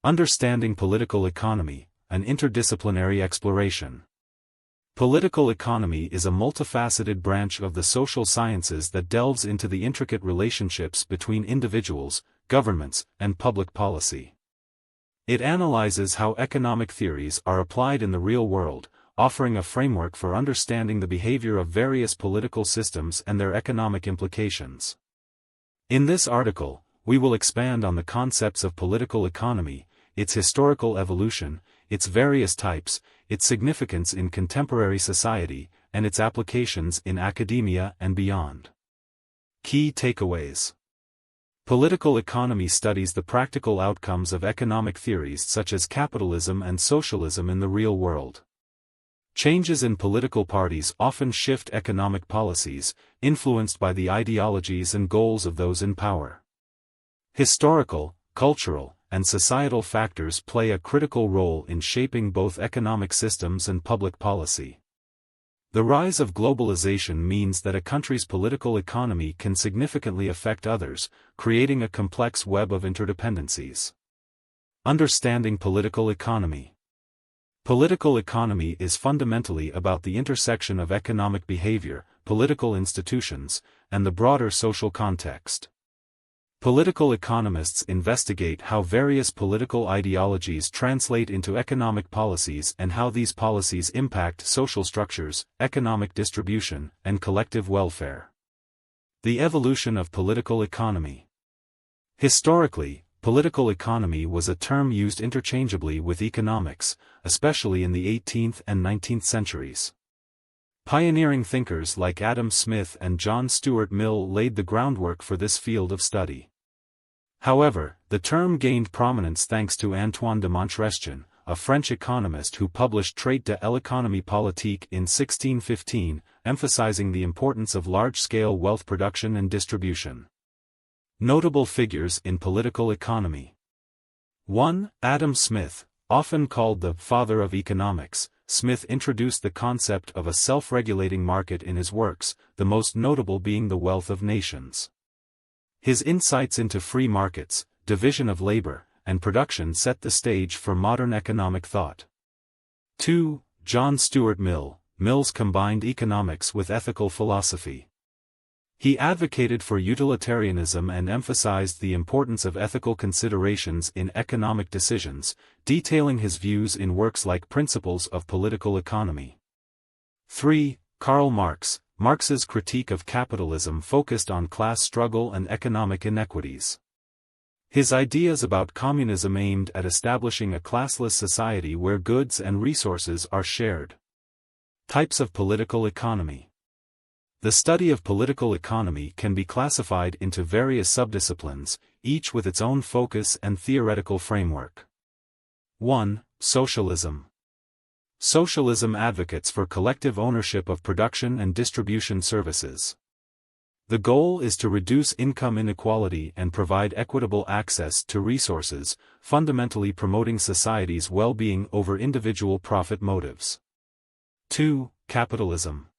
Understanding Political Economy, an interdisciplinary exploration. Political economy is a multifaceted branch of the social sciences that delves into the intricate relationships between individuals, governments, and public policy. It analyzes how economic theories are applied in the real world, offering a framework for understanding the behavior of various political systems and their economic implications. In this article, we will expand on the concepts of political economy, its historical evolution, its various types, its significance in contemporary society, and its applications in academia and beyond. Key takeaways. Political economy studies the practical outcomes of economic theories such as capitalism and socialism in the real world. Changes in political parties often shift economic policies, influenced by the ideologies and goals of those in power. Historical, cultural, and societal factors play a critical role in shaping both economic systems and public policy. The rise of globalization means that a country's political economy can significantly affect others, creating a complex web of interdependencies. Understanding political economy. Political economy is fundamentally about the intersection of economic behavior, political institutions, and the broader social context. Political economists investigate how various political ideologies translate into economic policies and how these policies impact social structures, economic distribution, and collective welfare. The evolution of political economy. Historically, political economy was a term used interchangeably with economics, especially in the 18th and 19th centuries. Pioneering thinkers like Adam Smith and John Stuart Mill laid the groundwork for this field of study. However, the term gained prominence thanks to Antoine de Montesquieu, a French economist who published Traité de l'économie politique in 1615, emphasizing the importance of large-scale wealth production and distribution. Notable figures in political economy. 1. Adam Smith, often called the father of economics. Smith introduced the concept of a self-regulating market in his works, the most notable being The Wealth of Nations. His insights into free markets, division of labor, and production set the stage for modern economic thought. 2. John Stuart Mill. Mill's combined economics with ethical philosophy. He advocated for utilitarianism and emphasized the importance of ethical considerations in economic decisions, detailing his views in works like Principles of Political Economy. 3. Karl Marx. Marx's critique of capitalism focused on class struggle and economic inequities. His ideas about communism aimed at establishing a classless society where goods and resources are shared. Types of political economy. The study of political economy can be classified into various subdisciplines, each with its own focus and theoretical framework. 1. Socialism. Socialism advocates for collective ownership of production and distribution services. The goal is to reduce income inequality and provide equitable access to resources, fundamentally promoting society's well-being over individual profit motives. 2. Capitalism.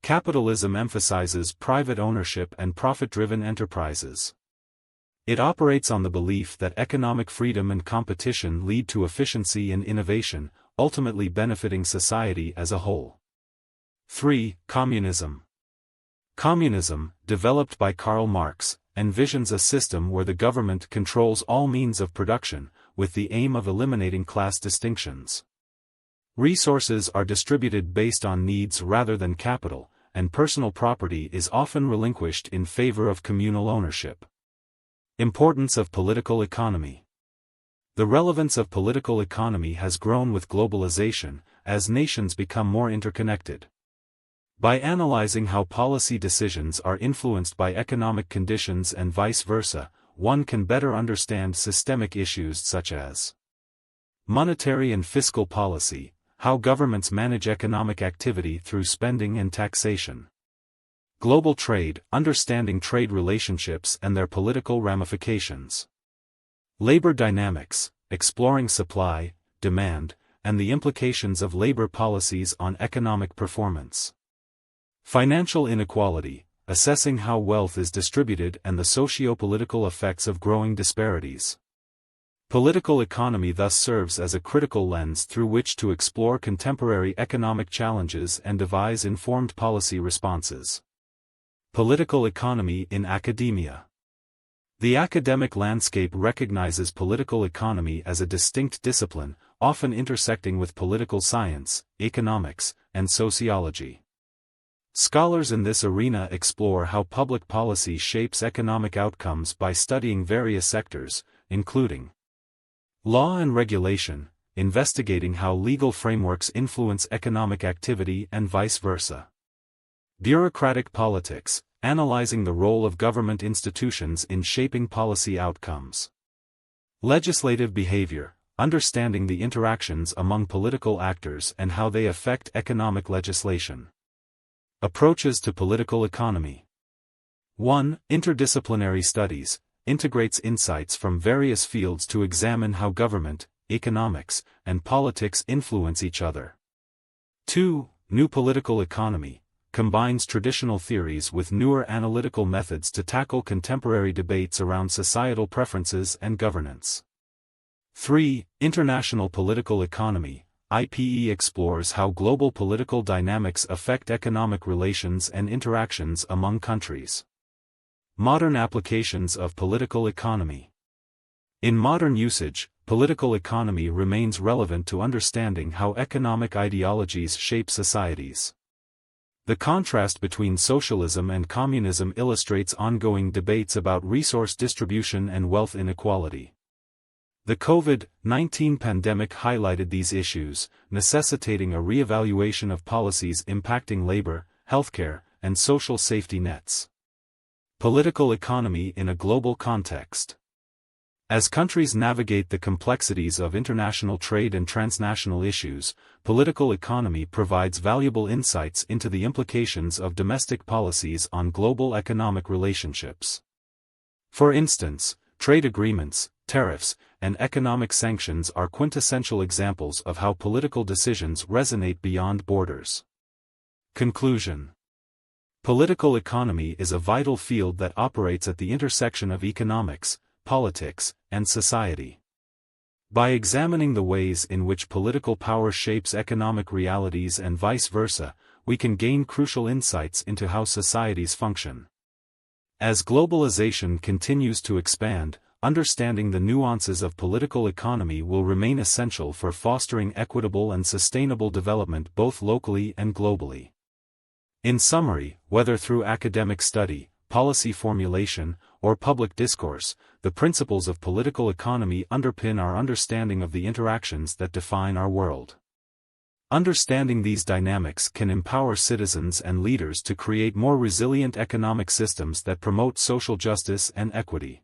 Capitalism emphasizes private ownership and profit-driven enterprises. It operates on the belief that economic freedom and competition lead to efficiency and innovation, ultimately benefiting society as a whole. 3. Communism. Communism, developed by Karl Marx, envisions a system where the government controls all means of production, with the aim of eliminating class distinctions. Resources are distributed based on needs rather than capital, and personal property is often relinquished in favor of communal ownership. Importance of political economy. The relevance of political economy has grown with globalization, as nations become more interconnected. By analyzing how policy decisions are influenced by economic conditions and vice versa, one can better understand systemic issues such as monetary and fiscal policy, how governments manage economic activity through spending and taxation. Global trade, understanding trade relationships and their political ramifications. Labor dynamics, exploring supply, demand, and the implications of labor policies on economic performance. Financial inequality, assessing how wealth is distributed and the socio-political effects of growing disparities. Political economy thus serves as a critical lens through which to explore contemporary economic challenges and devise informed policy responses. Political economy in academia. The academic landscape recognizes political economy as a distinct discipline, often intersecting with political science, economics, and sociology. Scholars in this arena explore how public policy shapes economic outcomes by studying various sectors, including law and regulation, investigating how legal frameworks influence economic activity and vice versa. Bureaucratic politics, analyzing the role of government institutions in shaping policy outcomes. Legislative behavior, understanding the interactions among political actors and how they affect economic legislation. Approaches to political economy. 1. Interdisciplinary studies, integrates insights from various fields to examine how government, economics, and politics influence each other. 2. New political economy, combines traditional theories with newer analytical methods to tackle contemporary debates around societal preferences and governance. 3. International political economy, IPE explores how global political dynamics affect economic relations and interactions among countries. Modern applications of political economy. In modern usage, political economy remains relevant to understanding how economic ideologies shape societies. The contrast between socialism and communism illustrates ongoing debates about resource distribution and wealth inequality. The COVID-19 pandemic highlighted these issues, necessitating a re-evaluation of policies impacting labor, healthcare, and social safety nets. Political economy in a global context. As countries navigate the complexities of international trade and transnational issues, political economy provides valuable insights into the implications of domestic policies on global economic relationships. For instance, trade agreements, tariffs, and economic sanctions are quintessential examples of how political decisions resonate beyond borders. Conclusion. Political economy is a vital field that operates at the intersection of economics, politics, and society. By examining the ways in which political power shapes economic realities and vice versa, we can gain crucial insights into how societies function. As globalization continues to expand, understanding the nuances of political economy will remain essential for fostering equitable and sustainable development both locally and globally. In summary, whether through academic study, policy formulation, or public discourse, the principles of political economy underpin our understanding of the interactions that define our world. Understanding these dynamics can empower citizens and leaders to create more resilient economic systems that promote social justice and equity.